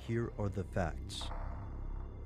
Here are the facts.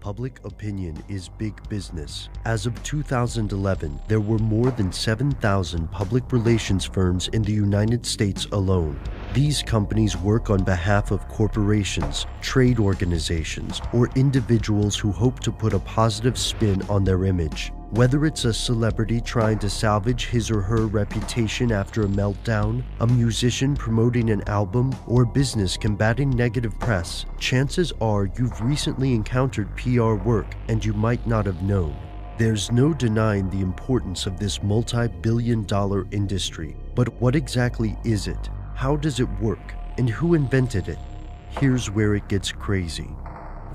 Public opinion is big business. As of 2011, there were more than 7,000 public relations firms in the United States alone. These companies work on behalf of corporations, trade organizations, or individuals who hope to put a positive spin on their image. Whether it's a celebrity trying to salvage his or her reputation after a meltdown, a musician promoting an album, or a business combating negative press, chances are you've recently encountered PR work and you might not have known. There's no denying the importance of this multi-billion-dollar industry, but what exactly is it? How does it work? And who invented it? Here's where it gets crazy.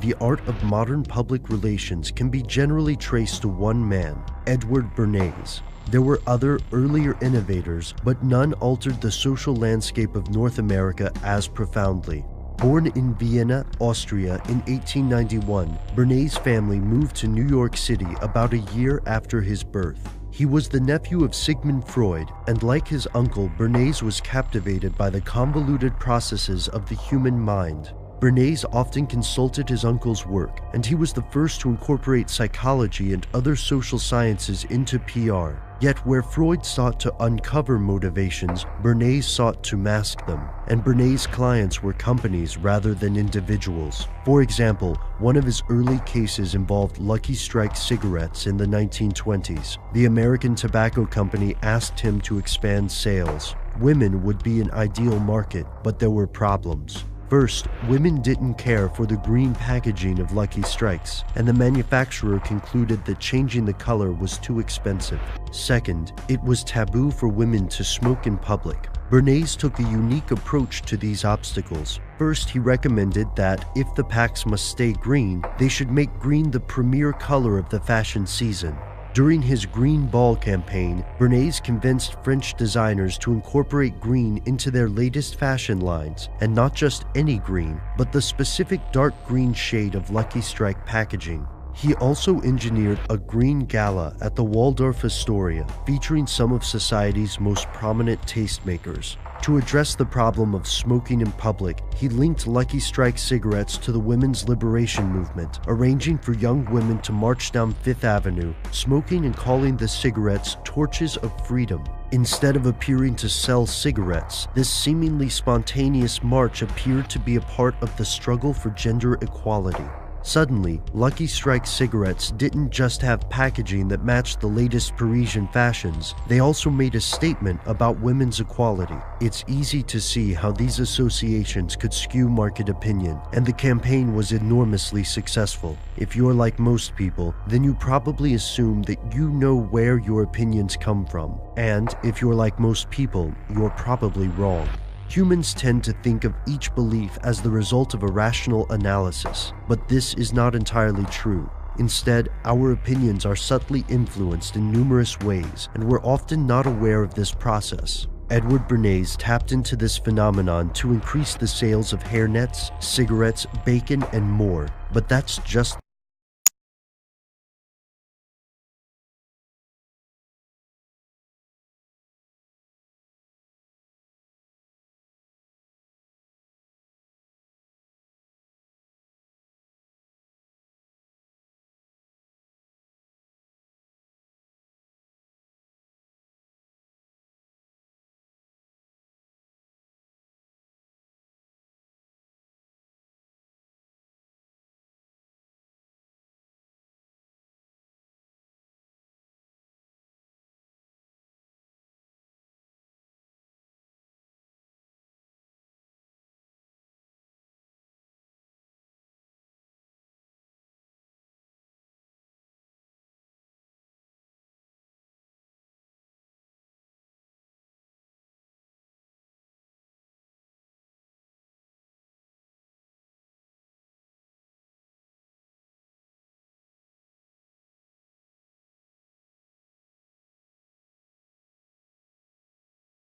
The art of modern public relations can be generally traced to one man, Edward Bernays. There were other earlier innovators, but none altered the social landscape of North America as profoundly. Born in Vienna, Austria in 1891, Bernays' family moved to New York City about a year after his birth. He was the nephew of Sigmund Freud, and like his uncle, Bernays was captivated by the convoluted processes of the human mind. Bernays often consulted his uncle's work, and he was the first to incorporate psychology and other social sciences into PR. Yet where Freud sought to uncover motivations, Bernays sought to mask them, and Bernays' clients were companies rather than individuals. For example, one of his early cases involved Lucky Strike cigarettes in the 1920s. The American Tobacco Company asked him to expand sales. Women would be an ideal market, but there were problems. First, women didn't care for the green packaging of Lucky Strikes, and the manufacturer concluded that changing the color was too expensive. Second, it was taboo for women to smoke in public. Bernays took a unique approach to these obstacles. First, he recommended that if the packs must stay green, they should make green the premier color of the fashion season. During his Green Ball campaign, Bernays convinced French designers to incorporate green into their latest fashion lines, and not just any green, but the specific dark green shade of Lucky Strike packaging. He also engineered a green gala at the Waldorf Astoria, featuring some of society's most prominent tastemakers. To address the problem of smoking in public, he linked Lucky Strike cigarettes to the women's liberation movement, arranging for young women to march down Fifth Avenue, smoking and calling the cigarettes torches of freedom. Instead of appearing to sell cigarettes, this seemingly spontaneous march appeared to be a part of the struggle for gender equality. Suddenly, Lucky Strike cigarettes didn't just have packaging that matched the latest Parisian fashions, they also made a statement about women's equality. It's easy to see how these associations could skew market opinion, and the campaign was enormously successful. If you're like most people, then you probably assume that you know where your opinions come from. And if you're like most people, you're probably wrong. Humans tend to think of each belief as the result of a rational analysis, but this is not entirely true. Instead, our opinions are subtly influenced in numerous ways, and we're often not aware of this process. Edward Bernays tapped into this phenomenon to increase the sales of hairnets, cigarettes, bacon, and more, but that's just